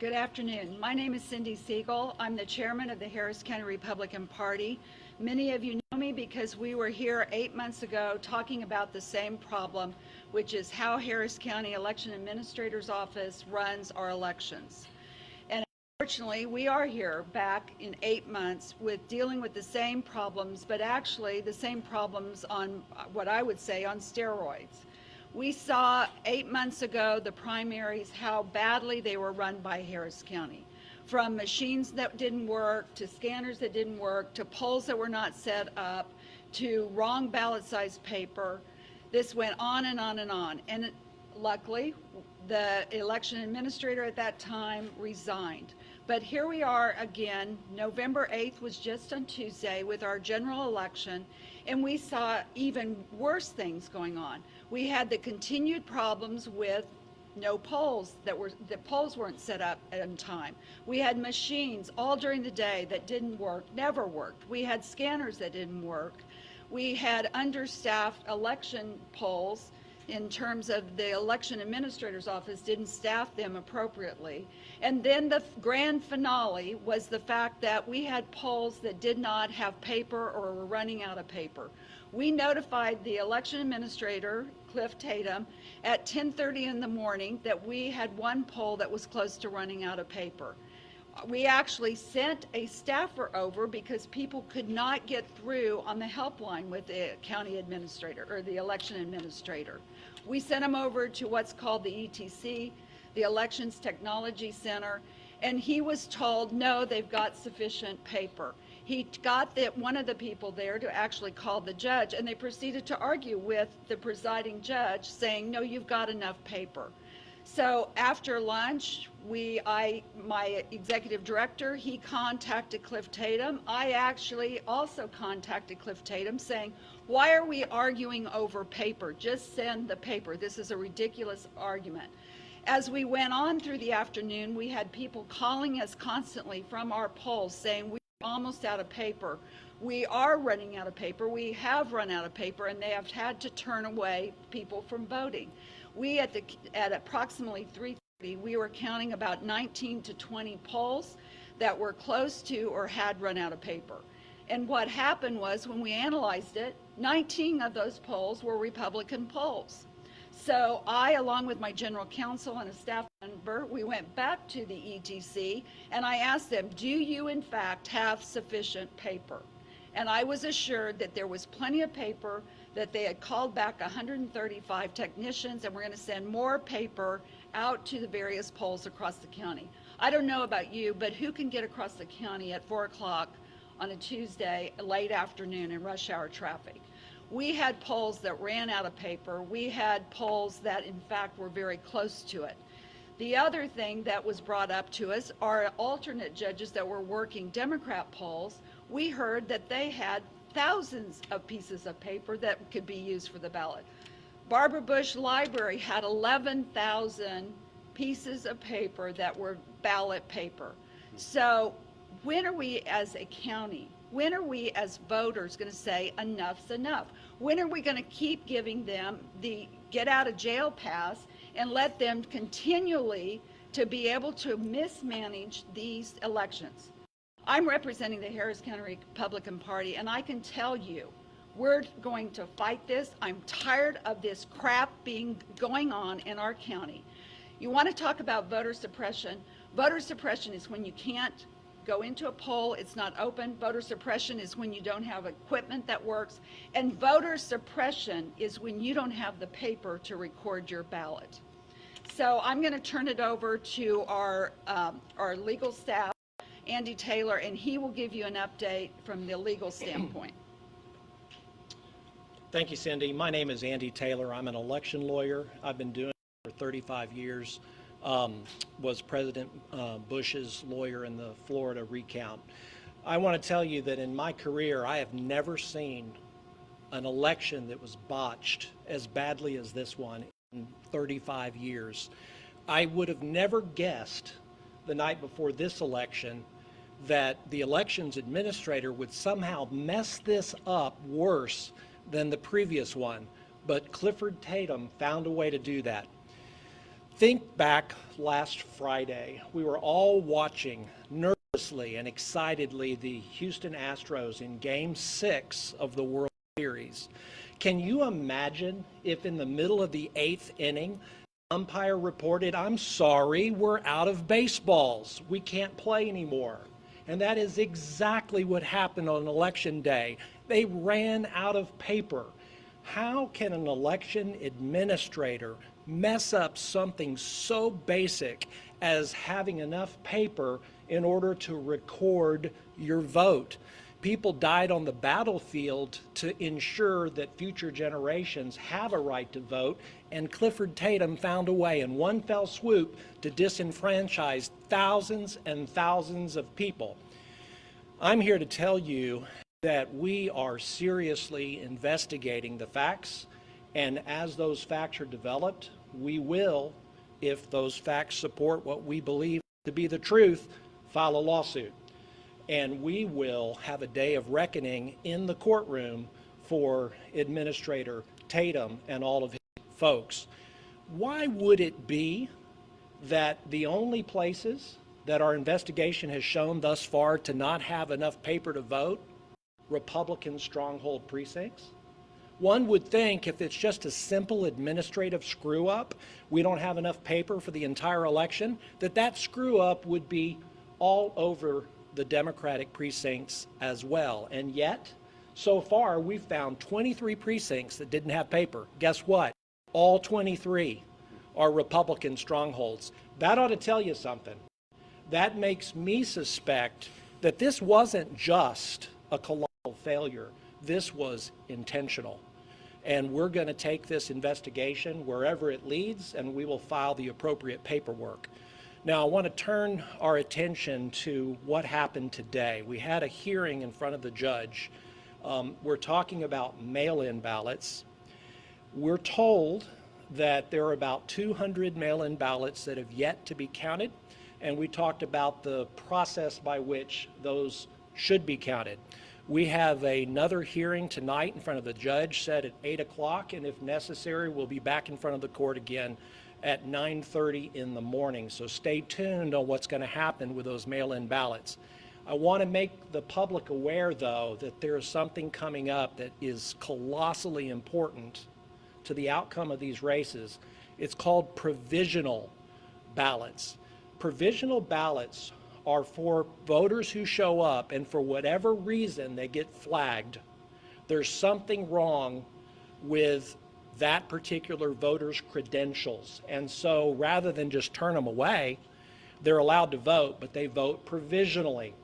Good afternoon. My name is Cindy Siegel. I'm the chairman of the Harris County Republican Party. Many of you know me because we were here 8 months ago talking about the same problem, which is how Harris County Election Administrator's Office runs our elections. And unfortunately, we are here back in 8 months with dealing with the same problems, but actually the same problems on what I would say on steroids. We saw 8 months ago the primaries, how badly they were run by Harris County. From machines that didn't work, to scanners that didn't work, to polls that were not set up, to wrong ballot size paper. This went on and on and on. And luckily, the election administrator at that time resigned. But here we are again. November 8th was just on Tuesday with our general election, and we saw even worse things going on. We had the continued problems with no polls, the polls weren't set up in time. We had machines all during the day that didn't work, never worked. We had scanners that didn't work. We had understaffed election polls in terms of the election administrator's office didn't staff them appropriately. And then the grand finale was the fact that we had polls that did not have paper or were running out of paper. We notified the election administrator, Cliff Tatum, at 10:30 in the morning that we had one poll that was close to running out of paper. We actually sent a staffer over because people could not get through on the helpline with the county administrator or the election administrator. We sent them over to what's called the ETC, the Elections Technology Center, and he was told, no, they've got sufficient paper. He got one of the people there to actually call the judge, and they proceeded to argue with the presiding judge saying, no, you've got enough paper. So after lunch, my executive director, he contacted Cliff Tatum. I actually also contacted Cliff Tatum saying, why are we arguing over paper? Just send the paper. This is a ridiculous argument. As we went on through the afternoon, we had people calling us constantly from our polls saying, we're almost out of paper. We are running out of paper. We have run out of paper, and they have had to turn away people from voting. We at approximately 3:30, we were counting about 19 to 20 polls that were close to or had run out of paper. And what happened was when we analyzed it, 19 of those polls were Republican polls. So I, along with my general counsel and a staff member, we went back to the ETC and I asked them, do you in fact have sufficient paper? And I was assured that there was plenty of paper, that they had called back 135 technicians and we're going to send more paper out to the various polls across the county. I don't know about you, but who can get across the county at 4 o'clock on a Tuesday, late afternoon in rush hour traffic? We had polls that ran out of paper. We had polls that in fact were very close to it. The other thing that was brought up to us are alternate judges that were working Democrat polls. We heard that they had thousands of pieces of paper that could be used for the ballot. Barbara Bush Library had 11,000 pieces of paper that were ballot paper. So when are we as a county, when are we as voters going to say enough's enough? When are we going to keep giving them the get out of jail pass and let them continually to be able to mismanage these elections? I'm representing the Harris County Republican Party, and I can tell you, we're going to fight this. I'm tired of this crap going on in our county. You want to talk about voter suppression? Voter suppression is when you can't go into a poll, it's not open. Voter suppression is when you don't have equipment that works. And voter suppression is when you don't have the paper to record your ballot. So I'm going to turn it over to our legal staff, Andy Taylor, and he will give you an update from the legal standpoint. Thank you, Cindy. My name is Andy Taylor. I'm an election lawyer. I've been doing it for 35 years. Was President Bush's lawyer in the Florida recount. I want to tell you that in my career, I have never seen an election that was botched as badly as this one in 35 years. I would have never guessed the night before this election that the elections administrator would somehow mess this up worse than the previous one, but Clifford Tatum found a way to do that. Think back last Friday. We were all watching nervously and excitedly the Houston Astros in Game 6 of the World Series. Can you imagine if in the middle of the 8th inning, the umpire reported, "I'm sorry, we're out of baseballs. We can't play anymore." And that is exactly what happened on Election Day. They ran out of paper. How can an election administrator mess up something so basic as having enough paper in order to record your vote? People died on the battlefield to ensure that future generations have a right to vote, and Clifford Tatum found a way in one fell swoop to disenfranchise thousands and thousands of people. I'm here to tell you that we are seriously investigating the facts, and as those facts are developed, we will, if those facts support what we believe to be the truth, file a lawsuit. And we will have a day of reckoning in the courtroom for Administrator Tatum and all of his folks. Why would it be that the only places that our investigation has shown thus far to not have enough paper to vote, Republican stronghold precincts? One would think if it's just a simple administrative screw-up, we don't have enough paper for the entire election, that screw-up would be all over the Democratic precincts as well. And yet, so far, we've found 23 precincts that didn't have paper. Guess what? All 23 are Republican strongholds. That ought to tell you something. That makes me suspect that this wasn't just a colossal failure. This was intentional. And we're going to take this investigation wherever it leads, and we will file the appropriate paperwork. Now, I want to turn our attention to what happened today. We had a hearing in front of the judge. We're talking about mail-in ballots. We're told that there are about 200 mail-in ballots that have yet to be counted, and we talked about the process by which those should be counted. We have another hearing tonight in front of the judge set at 8 o'clock, and if necessary, we'll be back in front of the court again at 9:30 in the morning. So stay tuned on what's going to happen with those mail-in ballots. I want to make the public aware, though, that there is something coming up that is colossally important to the outcome of these races. It's called provisional ballots. Provisional ballots are for voters who show up and for whatever reason they get flagged. There's something wrong with that particular voter's credentials. And so rather than just turn them away, they're allowed to vote, but they vote provisionally.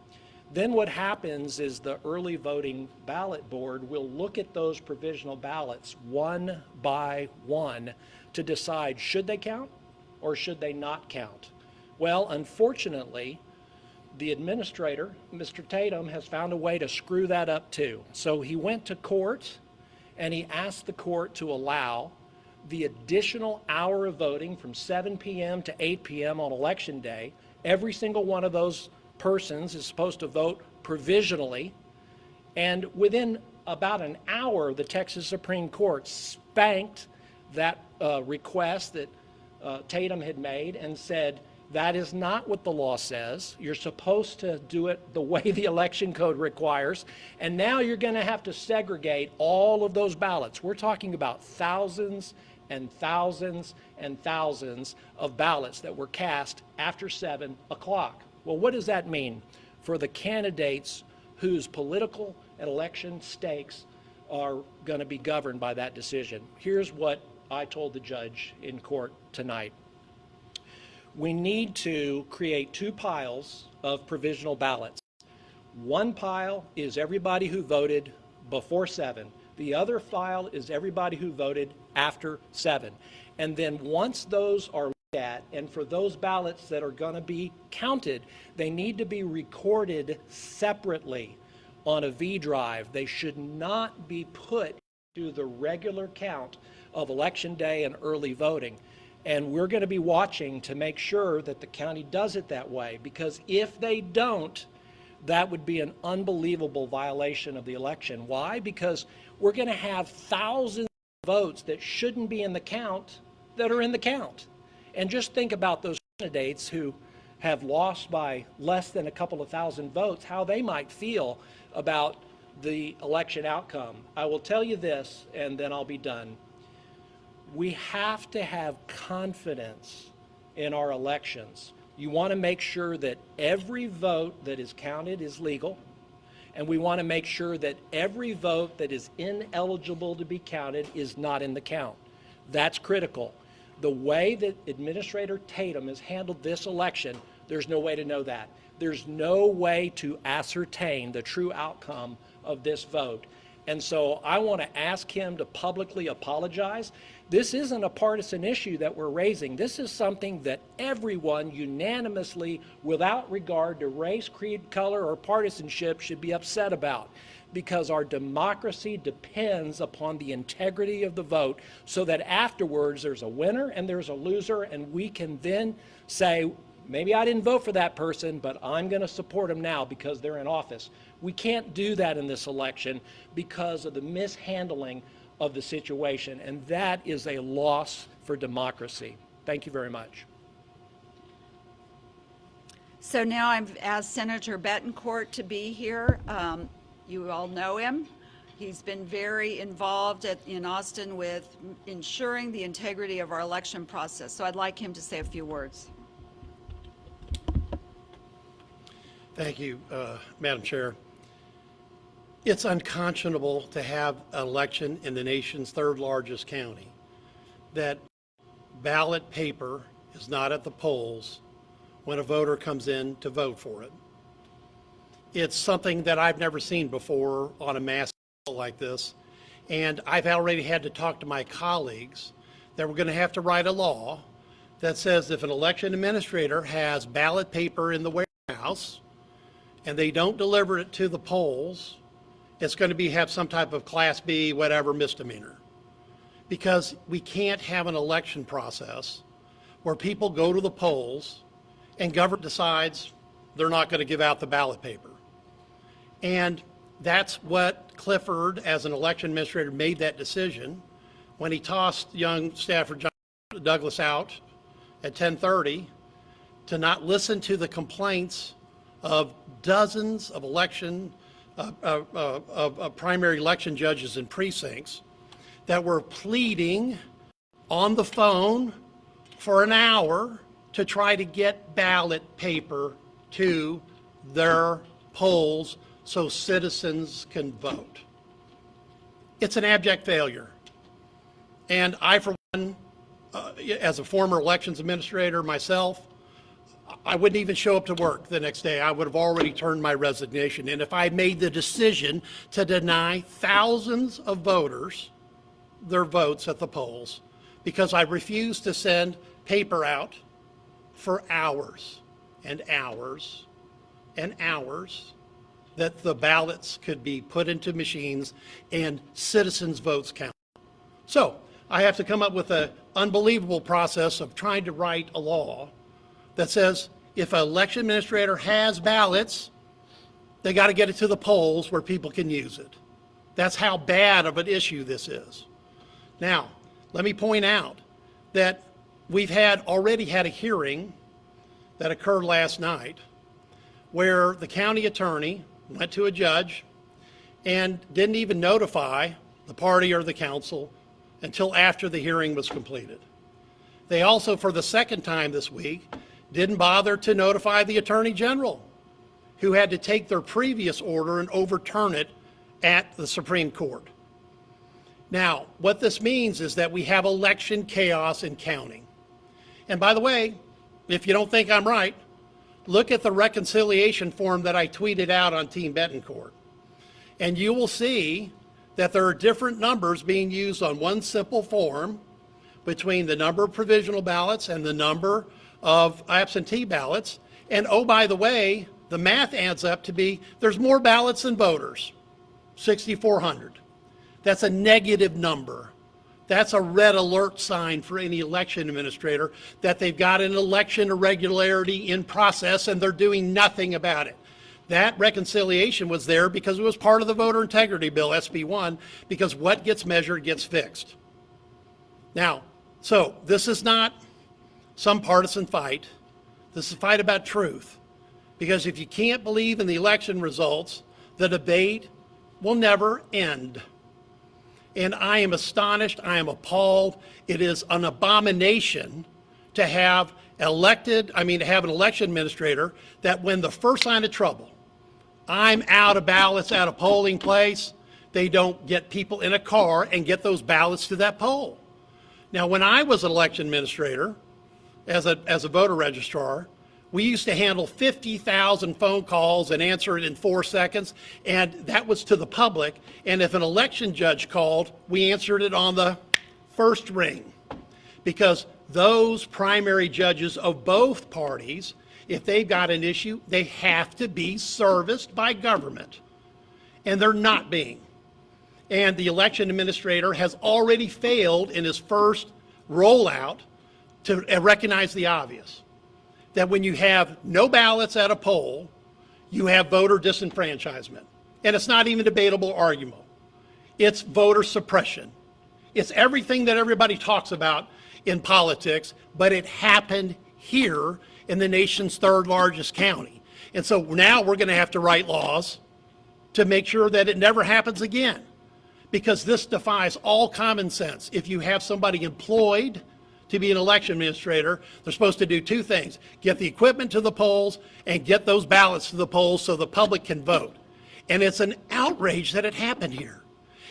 Then what happens is the early voting ballot board will look at those provisional ballots one by one to decide should they count or should they not count. Well, unfortunately, the administrator, Mr. Tatum, has found a way to screw that up too. So he went to court and he asked the court to allow the additional hour of voting from 7 p.m. to 8 p.m. on Election Day. Every single one of those persons is supposed to vote provisionally, and within about an hour, the Texas Supreme Court spanked that request that Tatum had made and said, that is not what the law says. You're supposed to do it the way the election code requires, and now you're going to have to segregate all of those ballots. We're talking about thousands and thousands and thousands of ballots that were cast after 7 o'clock. Well, what does that mean for the candidates whose political and election stakes are going to be governed by that decision? Here's what I told the judge in court tonight. We need to create 2 piles of provisional ballots. One pile is everybody who voted before 7. The other file is everybody who voted after 7. And then once those are looked at, and for those ballots that are going to be counted, they need to be recorded separately on a V drive. They should not be put to the regular count of Election Day and early voting. And we're going to be watching to make sure that the county does it that way, because if they don't, that would be an unbelievable violation of the election. Why? Because we're going to have thousands of votes that shouldn't be in the count that are in the count. And just think about those candidates who have lost by less than a couple of thousand votes, how they might feel about the election outcome. I will tell you this, and then I'll be done. We have to have confidence in our elections. You want to make sure that every vote that is counted is legal, and we want to make sure that every vote that is ineligible to be counted is not in the count. That's critical. The way that Administrator Tatum has handled this election, there's no way to know that. There's no way to ascertain the true outcome of this vote. And so I want to ask him to publicly apologize. This isn't a partisan issue that we're raising. This is something that everyone unanimously, without regard to race, creed, color, or partisanship, should be upset about, because our democracy depends upon the integrity of the vote, so that afterwards there's a winner and there's a loser, and we can then say, maybe I didn't vote for that person, but I'm going to support them now because they're in office. We can't do that in this election because of the mishandling of the situation, and that is a loss for democracy. Thank you very much. So now I've asked Senator Betancourt to be here. You all know him. He's been very involved in Austin with ensuring the integrity of our election process. So I'd like him to say a few words. Thank you, Madam Chair. It's unconscionable to have an election in the nation's third largest county that ballot paper is not at the polls when a voter comes in to vote for it. It's something that I've never seen before on a mass scale like this, and I've already had to talk to my colleagues that we're going to have to write a law that says if an election administrator has ballot paper in the warehouse and they don't deliver it to the polls, it's going to have some type of Class B, whatever, misdemeanor. Because we can't have an election process where people go to the polls and government decides they're not going to give out the ballot paper. And that's what Clifford, as an election administrator, made that decision when he tossed young Stafford John Douglas out at 10:30 to not listen to the complaints of dozens of primary election judges in precincts that were pleading on the phone for an hour to try to get ballot paper to their polls so citizens can vote. It's an abject failure. And I, for one, as a former elections administrator myself, I wouldn't even show up to work the next day. I would have already turned my resignation in if I made the decision to deny thousands of voters their votes at the polls because I refused to send paper out for hours and hours and hours that the ballots could be put into machines and citizens' votes count. So I have to come up with an unbelievable process of trying to write a law that says if an election administrator has ballots, they got to get it to the polls where people can use it. That's how bad of an issue this is. Now, let me point out that we've already had a hearing that occurred last night where the county attorney went to a judge and didn't even notify the party or the council until after the hearing was completed. They also, for the second time this week, didn't bother to notify the Attorney General, who had to take their previous order and overturn it at the Supreme Court. Now, what this means is that we have election chaos in counting. And by the way, if you don't think I'm right, look at the reconciliation form that I tweeted out on Team Betancourt. And you will see that there are different numbers being used on one simple form between the number of provisional ballots and the number of absentee ballots. And oh, by the way, the math adds up to be there's more ballots than voters, 6,400. That's a negative number. That's a red alert sign for any election administrator that they've got an election irregularity in process and they're doing nothing about it. That reconciliation was there because it was part of the voter integrity bill, SB 1, because what gets measured gets fixed. Now, so this is not some partisan fight. This is a fight about truth. Because if you can't believe in the election results, the debate will never end. And I am astonished, I am appalled. It is an abomination to have an election administrator that when the first sign of trouble, I'm out of ballots at a polling place, they don't get people in a car and get those ballots to that poll. Now, when I was an election administrator, as a voter registrar, we used to handle 50,000 phone calls and answer it in 4 seconds, and that was to the public. And if an election judge called, we answered it on the first ring. Because those primary judges of both parties, if they've got an issue, they have to be serviced by government. And they're not being. And the election administrator has already failed in his first rollout to recognize the obvious. That when you have no ballots at a poll, you have voter disenfranchisement. And it's not even debatable or arguable. It's voter suppression. It's everything that everybody talks about in politics, but it happened here in the nation's third largest county. And so now we're going to have to write laws to make sure that it never happens again. Because this defies all common sense. If you have somebody employed to be an election administrator, they're supposed to do two things: get the equipment to the polls and get those ballots to the polls so the public can vote. And it's an outrage that it happened here.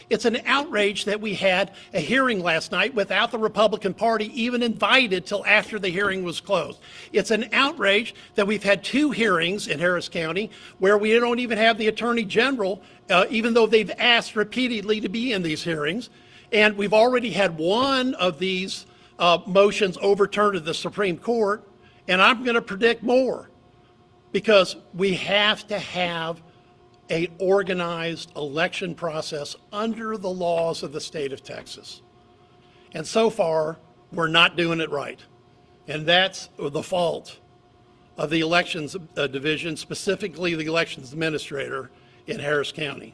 It's an outrage that we had a hearing last night without the Republican Party even invited till after the hearing was closed. It's an outrage that we've had 2 hearings in Harris County where we don't even have the Attorney General, even though they've asked repeatedly to be in these hearings. And we've already had one of these motions overturned at the Supreme Court, and I'm going to predict more, because we have to have an organized election process under the laws of the state of Texas. And so far, we're not doing it right. And that's the fault of the elections division, specifically the elections administrator in Harris County.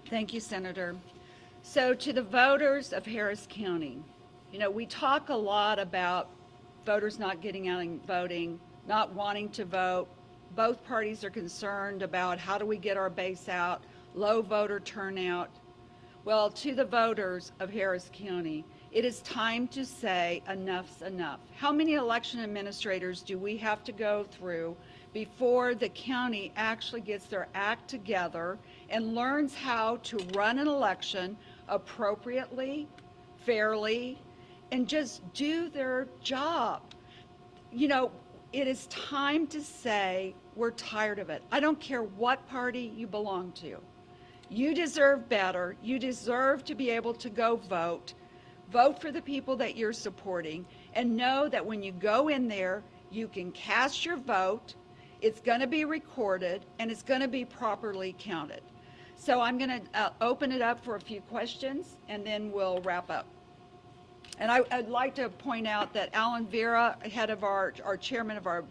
Thank you, Senator. So to the voters of Harris County, we talk a lot about voters not getting out and voting, not wanting to vote. Both parties are concerned about how do we get our base out, low voter turnout. Well, to the voters of Harris County, it is time to say enough's enough. How many election administrators do we have to go through before the county actually gets their act together and learns how to run an election appropriately, fairly, and just do their job? It is time to say we're tired of it. I don't care what party you belong to. You deserve better. You deserve to be able to go vote. Vote for the people that you're supporting, and know that when you go in there, you can cast your vote. It's going to be recorded, and it's going to be properly counted. So I'm going to open it up for a few questions, and then we'll wrap up. And I'd like to point out that Alan Vera, head of our chairman of our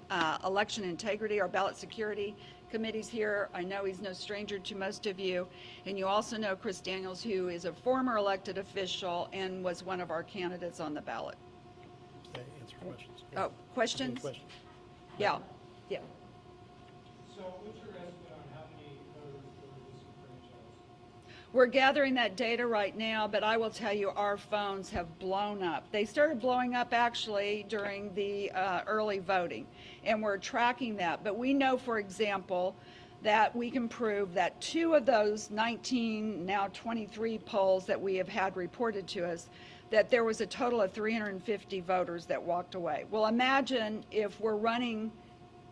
election integrity, our ballot security committee's here. I know he's no stranger to most of you. And you also know Chris Daniels, who is a former elected official and was one of our candidates on the ballot. Okay, answer questions. Oh, questions? Questions? Yeah. So what's your estimate on how many voters were disenfranchised? We're gathering that data right now, but I will tell you our phones have blown up. They started blowing up actually during the early voting, and we're tracking that. But we know, for example, that we can prove that 2 of those 19, now 23 polls that we have had reported to us, that there was a total of 350 voters that walked away. Well, imagine if we're running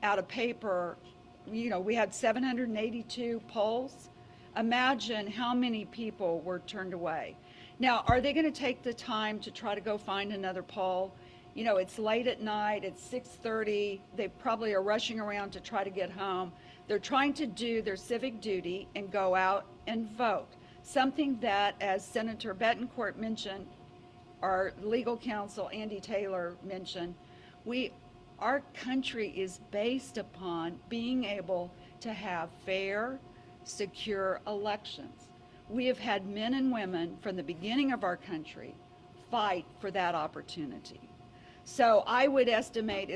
out of paper, we had 782 polls. Imagine how many people were turned away. Now, are they going to take the time to try to go find another poll? It's late at night, it's 6:30. They probably are rushing around to try to get home. They're trying to do their civic duty and go out and vote. Something that, as Senator Betancourt mentioned, our legal counsel, Andy Taylor, mentioned, our country is based upon being able to have fair, secure elections. We have had men and women from the beginning of our country fight for that opportunity. So I would estimate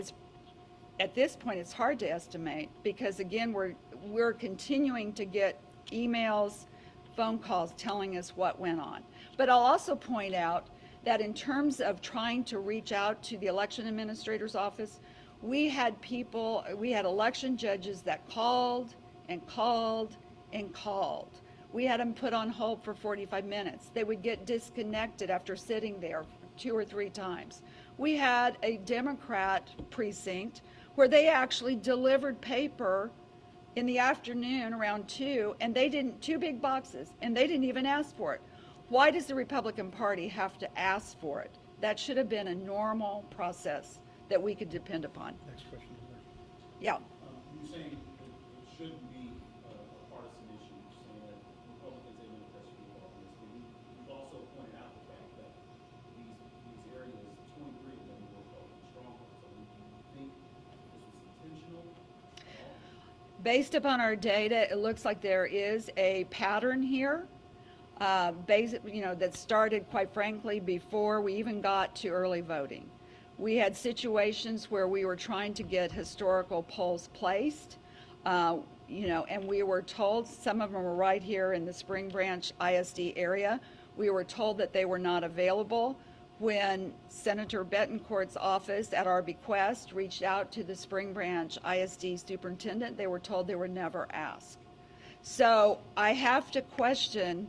at this point, it's hard to estimate because again, we're continuing to get emails, phone calls telling us what went on. But I'll also point out that in terms of trying to reach out to the election administrator's office, we had election judges that called and called and called. We had them put on hold for 45 minutes. They would get disconnected after sitting there 2 or 3 times. We had a Democrat precinct where they actually delivered paper in the afternoon around 2, and 2 big boxes, and they didn't even ask for it. Why does the Republican Party have to ask for it? That should have been a normal process that we could depend upon. Next question. Yeah. You're saying it shouldn't be a partisan issue, saying that Republicans ain't gonna press you on this. But you've also pointed out the fact that these areas, 23 of them were Republican strongholds. So do you think this was intentional at all? Based upon our data, it looks like there is a pattern here, that started, quite frankly, before we even got to early voting. We had situations where we were trying to get historical polls placed, and we were told, some of them were right here in the Spring Branch ISD area, we were told that they were not available. When Senator Betancourt's office, at our bequest, reached out to the Spring Branch ISD superintendent, they were told they were never asked. So I have to question,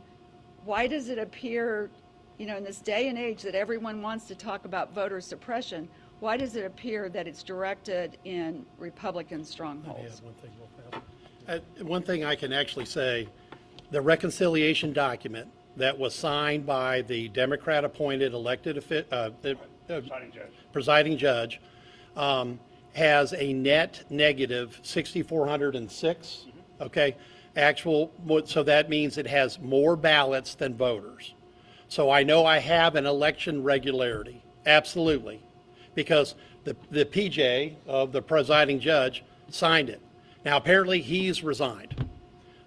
why does it appear, in this day and age that everyone wants to talk about voter suppression, why does it appear that it's directed in Republican strongholds? One thing real fast. One thing I can actually say, the reconciliation document that was signed by the Democrat-appointed presiding judge has a net negative 6,406. Okay, so that means it has more ballots than voters. So I know I have an election regularity, absolutely, because the PJ of the presiding judge signed it. Now apparently he's resigned,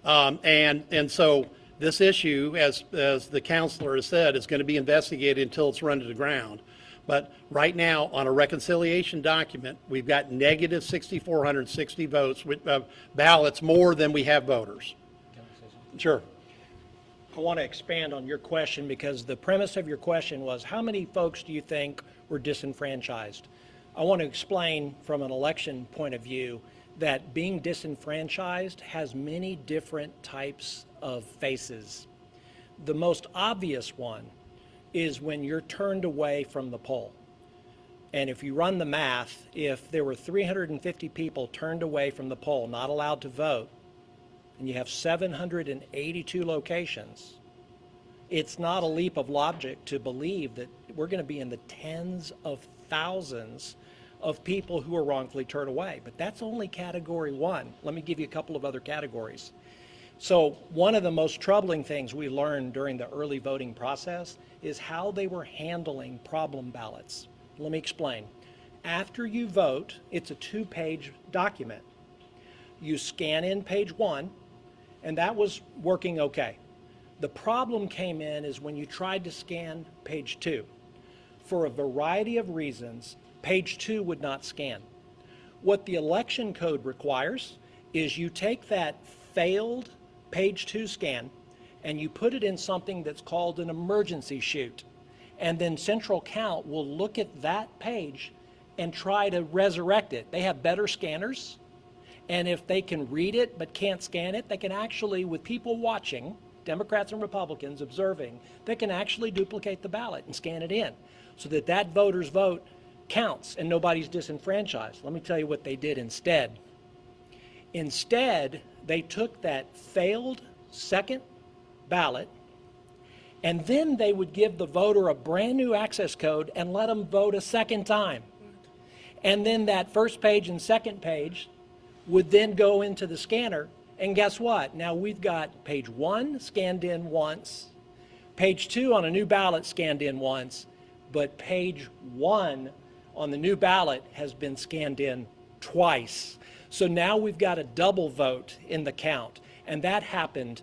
and so this issue, as the counselor has said, is going to be investigated until it's run to the ground. But right now, on a reconciliation document, we've got negative 6,460 votes, ballots more than we have voters. Can I say something? Sure. I want to expand on your question because the premise of your question was, how many folks do you think were disenfranchised? I want to explain from an election point of view that being disenfranchised has many different types of faces. The most obvious one is when you're turned away from the poll. And if you run the math, if there were 350 people turned away from the poll, not allowed to vote, and you have 782 locations, it's not a leap of logic to believe that we're going to be in the tens of thousands of people who are wrongfully turned away. But that's only category 1. Let me give you a couple of other categories. So one of the most troubling things we learned during the early voting process is how they were handling problem ballots. Let me explain. After you vote, it's a 2-page document. You scan in page 1, and that was working okay. The problem came in is when you tried to scan page 2. For a variety of reasons, page 2 would not scan. What the election code requires is you take that failed page 2 scan and you put it in something that's called an emergency chute. And then Central Count will look at that page and try to resurrect it. They have better scanners, and if they can read it but can't scan it, they can actually, with people watching, Democrats and Republicans observing, they can actually duplicate the ballot and scan it in so that that voter's vote counts and nobody's disenfranchised. Let me tell you what they did instead. Instead, they took that failed second ballot, and then they would give the voter a brand new access code and let them vote a second time. And then that first page and second page would then go into the scanner, and guess what? Now we've got page 1 scanned in once, page 2 on a new ballot scanned in once, but page 1 on the new ballot has been scanned in twice. So now we've got a double vote in the count, and that happened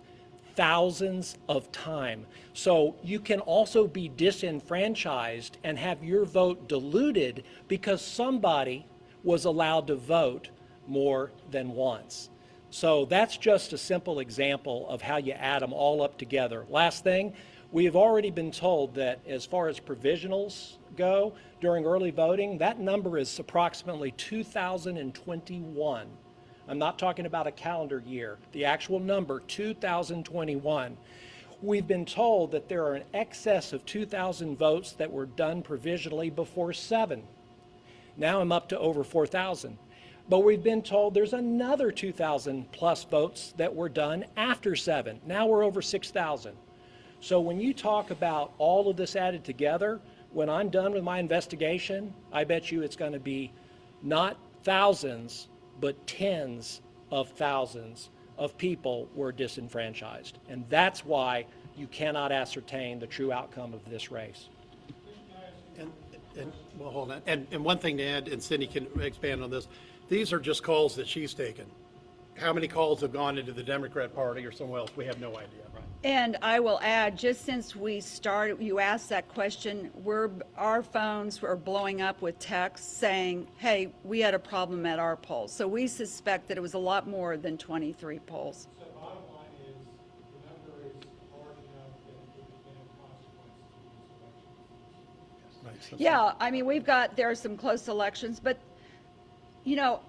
thousands of time. So you can also be disenfranchised and have your vote diluted because somebody was allowed to vote more than once. So that's just a simple example of how you add them all up together. Last thing, we have already been told that as far as provisionals go during early voting, that number is approximately 2021. I'm not talking about a calendar year. The actual number, 2021. We've been told that there are an excess of 2,000 votes that were done provisionally before 7. Now I'm up to over 4,000. But we've been told there's another 2,000 plus votes that were done after 7. Now we're over 6,000. So when you talk about all of this added together, when I'm done with my investigation, I bet you it's going to be not thousands, but tens of thousands of people were disenfranchised. And that's why you cannot ascertain the true outcome of this race. Well, hold on. And one thing to add, and Cindy can expand on this, these are just calls that she's taken. How many calls have gone into the Democrat Party or somewhere else? We have no idea. And I will add, just since we started, you asked that question, our phones were blowing up with texts saying, hey, we had a problem at our polls. So we suspect that it was a lot more than 23 polls. So bottom line is, the number is large enough that it could have been a consequence to these elections. Right, so- Yeah, I mean, there are some close elections, but, you know,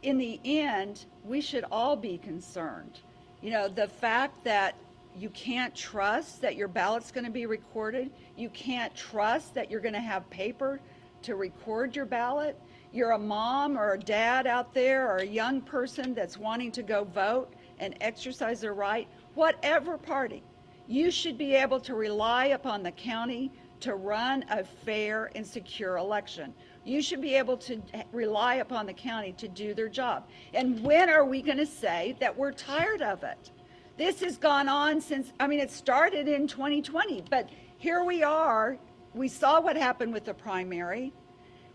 in the end, we should all be concerned. You know, the fact that you can't trust that your ballot's going to be recorded, you can't trust that you're going to have paper to record your ballot, you're a mom or a dad out there or a young person that's wanting to go vote and exercise their right, whatever party, you should be able to rely upon the county to run a fair and secure election. You should be able to rely upon the county to do their job. And when are we going to say that we're tired of it? This has gone on since, I mean, it started in 2020, but here we are. We saw what happened with the primary.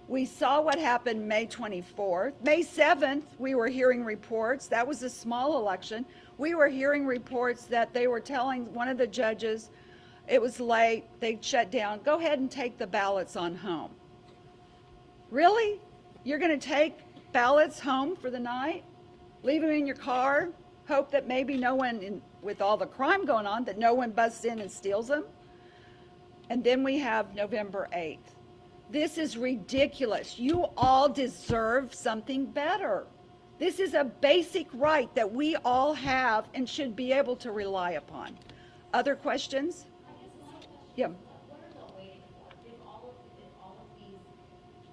We saw what happened May 24th. May 7th, we were hearing reports. That was a small election. We were hearing reports that they were telling one of the judges, it was late, they shut down, go ahead and take the ballots on home. Really? You're going to take ballots home for the night? Leave them in your car? Hope that maybe no one, with all the crime going on, that no one busts in and steals them? And then we have November 8th. This is ridiculous. You all deserve something better. This is a basic right that we all have and should be able to rely upon. Other questions? Yeah. What are y'all waiting for? If all of these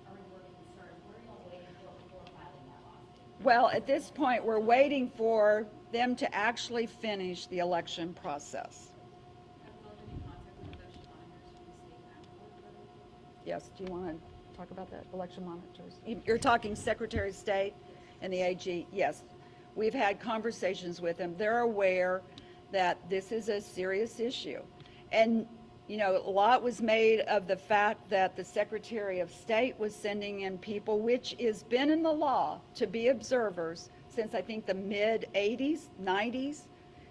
are important concerns, what are y'all waiting for before filing that lawsuit? Well, at this point, we're waiting for them to actually finish the election process. Yes, do you want to talk about that, election monitors? You're talking Secretary of State and the AG, yes. We've had conversations with them. They're aware that this is a serious issue. And, you know, a lot was made of the fact that the Secretary of State was sending in people, which has been in the law, to be observers since I think the mid-'80s, '90s.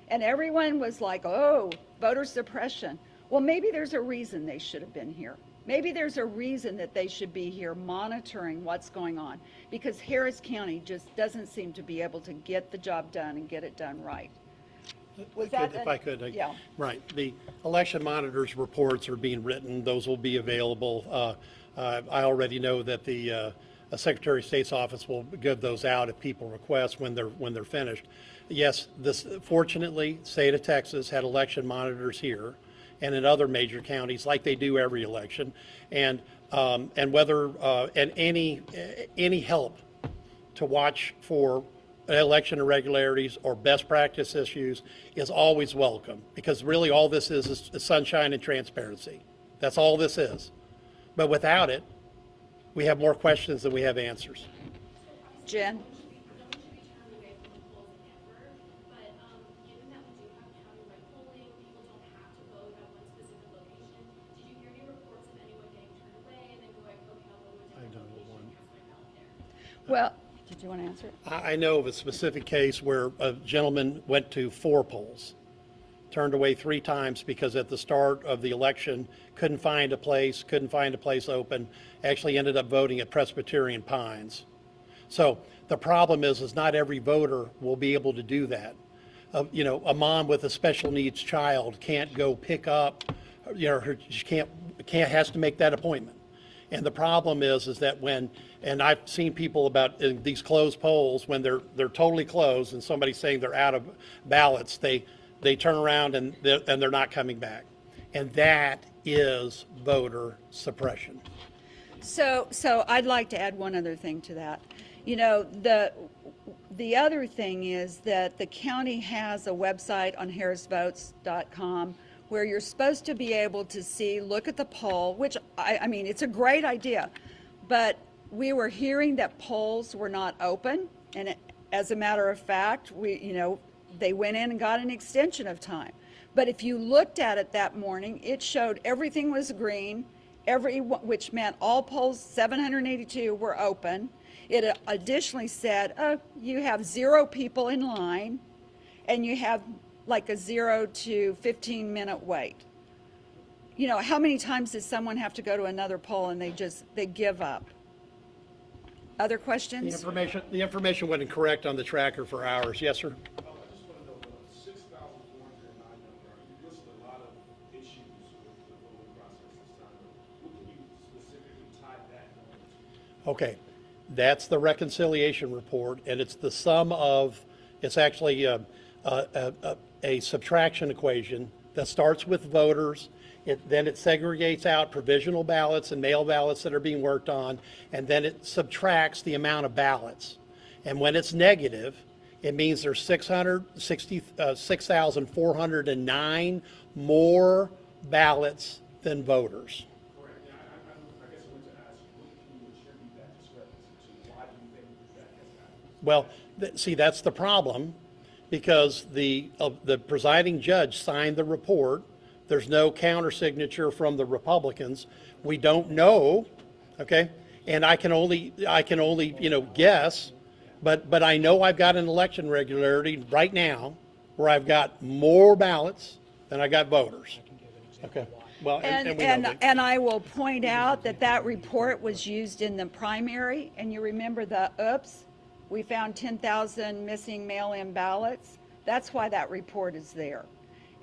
And everyone was like, oh, voter suppression. Well, maybe there's a reason they should have been here. Maybe there's a reason that they should be here monitoring what's going on, because Harris County just doesn't seem to be able to get the job done and get it done right. If I could. Yeah. Right. The election monitors reports are being written. Those will be available. I already know that the Secretary of State's office will give those out if people request when they're finished. Yes, fortunately, state of Texas had election monitors here and in other major counties, like they do every election, and whether and any help to watch for election irregularities or best practice issues is always welcome, because really all this is sunshine and transparency. That's all this is. But without it, we have more questions than we have answers. Jen? Don't should be turned away from the polls ever, but given that we do have countywide polling, people don't have to vote at one specific location. Did you hear any reports of anyone getting turned away and then going, okay, I'll go to a different location and cast my ballot there? Well, did you want to answer it? I know of a specific case where a gentleman went to 4 polls turned away 3 times because at the start of the election, couldn't find a place open, actually ended up voting at Presbyterian Pines. So the problem is not every voter will be able to do that. A mom with a special needs child can't go pick up, she can't has to make that appointment. And the problem is that and I've seen people about in these closed polls, when they're totally closed and somebody's saying they're out of ballots, they turn around and they're not coming back. And that is voter suppression. So I'd like to add one other thing to that. The other thing is that the county has a website on harrisvotes.com where you're supposed to be able to look at the poll, which I mean, it's a great idea, but we were hearing that polls were not open, and as a matter of fact, they went in and got an extension of time. But if you looked at it that morning, it showed everything was green, which meant all polls, 782, were open. It additionally said, you have 0 people in line, and you have like a 0 to 15-minute wait. How many times does someone have to go to another poll and they give up? Other questions? The information wasn't correct on the tracker for hours. Yes, sir? I just want to know, the 6,409 number, you listed a lot of issues with the voting process this time. What can you specifically tie that number to? Okay, that's the reconciliation report, and it's the sum of, it's actually a subtraction equation that starts with voters. Then it segregates out provisional ballots and mail ballots that are being worked on, and then it subtracts the amount of ballots. And when it's negative, it means there's 6,409 more ballots than voters. Correct. Yeah, I guess I wanted to ask you, what can you attribute that discrepancy to? Why do you think that has happened? Well, see, that's the problem, because the presiding judge signed the report. There's no counter signature from the Republicans. We don't know, okay? And I can only guess, but I know I've got an election regularity right now where I've got more ballots than I got voters. Okay. Well, and we know that. And I will point out that report was used in the primary, and you remember we found 10,000 missing mail-in ballots. That's why that report is there.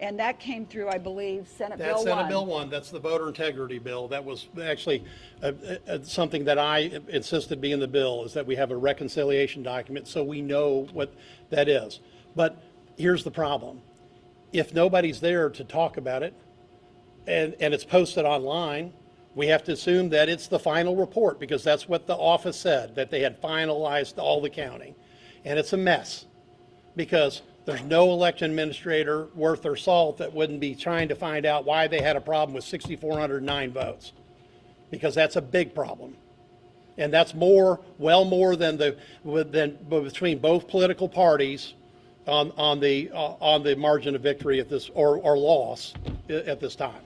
And that came through, I believe, Senate Bill 1. That's Senate Bill 1. That's the voter integrity bill. That was actually something that I insisted be in the bill, is that we have a reconciliation document so we know what that is. But here's the problem. If nobody's there to talk about it, and it's posted online, we have to assume that it's the final report, because that's what the office said, that they had finalized all the counting. And it's a mess, because there's no election administrator worth their salt that wouldn't be trying to find out why they had a problem with 6,409 votes, because that's a big problem. And that's well more than between both political parties on the margin of victory at this, or loss at this time.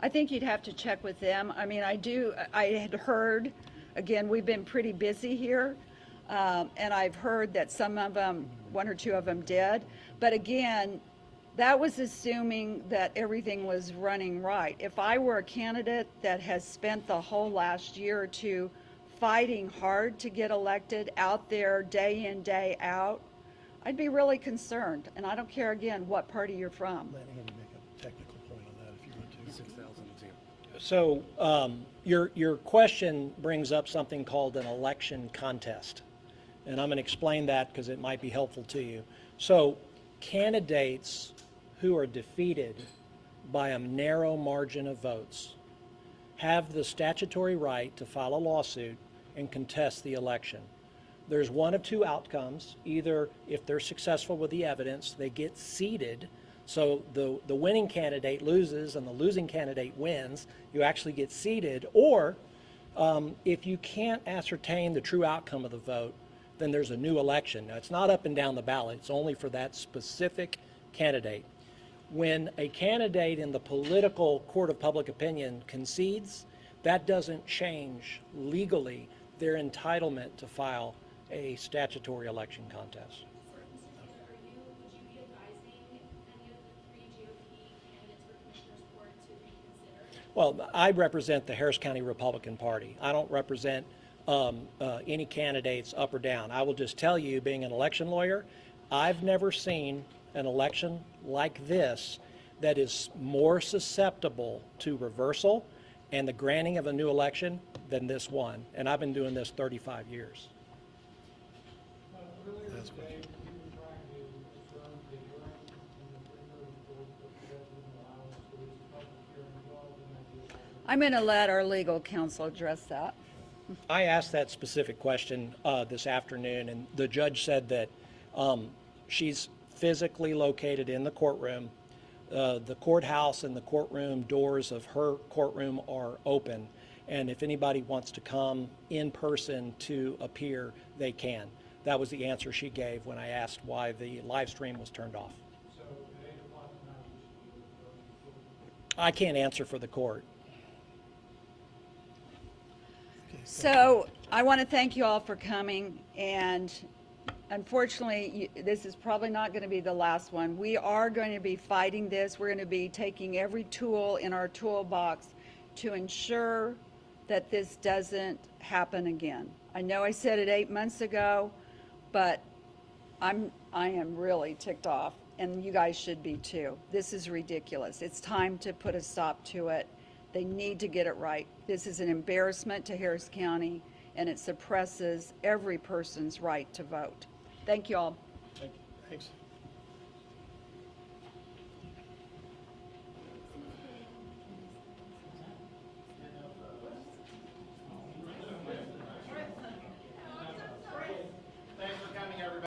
I think you'd have to check with them. I mean, I had heard, again, we've been pretty busy here, and I've heard that some of them, 1 or 2 of them did. But again, that was assuming that everything was running right. If I were a candidate that has spent the whole last year or 2 fighting hard to get elected, out there day in, day out, I'd be really concerned. And I don't care, again, what party you're from. Let Andy make a technical point on that if you want to. 6,000 example. So your question brings up something called an election contest. And I'm going to explain that because it might be helpful to you. So candidates who are defeated by a narrow margin of votes have the statutory right to file a lawsuit and contest the election. There's one of 2 outcomes. Either if they're successful with the evidence, they get seated. So the winning candidate loses and the losing candidate wins. You actually get seated. Or if you can't ascertain the true outcome of the vote, then there's a new election. Now, it's not up and down the ballot. It's only for that specific candidate. When a candidate in the political court of public opinion concedes, that doesn't change legally their entitlement to file a statutory election contest. Sorry, Mr. Taylor, would you be advising any of the three GOP candidates for Commissioner's Court to reconsider? Well, I represent the Harris County Republican Party. I don't represent any candidates up or down. I will just tell you, being an election lawyer, I've never seen an election like this that is more susceptible to reversal and the granting of a new election than this one. And I've been doing this 35 years. Earlier today, we were trying to adjourn the hearing in the Provisional report, but the judge wouldn't allow us, so it's a public hearing involved in that deal. I'm going to let our legal counsel address that. I asked that specific question this afternoon, and the judge said that she's physically located in the courtroom. The courthouse and the courtroom doors of her courtroom are open, and if anybody wants to come in person to appear, they can. That was the answer she gave when I asked why the live stream was turned off. So at 8 o'clock tonight, we should be able to go. I can't answer for the court. So I want to thank you all for coming, and unfortunately, this is probably not going to be the last one. We are going to be fighting this. We're going to be taking every tool in our toolbox to ensure that this doesn't happen again. I know I said it 8 months ago, but I am really ticked off, and you guys should be too. This is ridiculous. It's time to put a stop to it. They need to get it right. This is an embarrassment to Harris County, and it suppresses every person's right to vote. Thank you all. Thanks.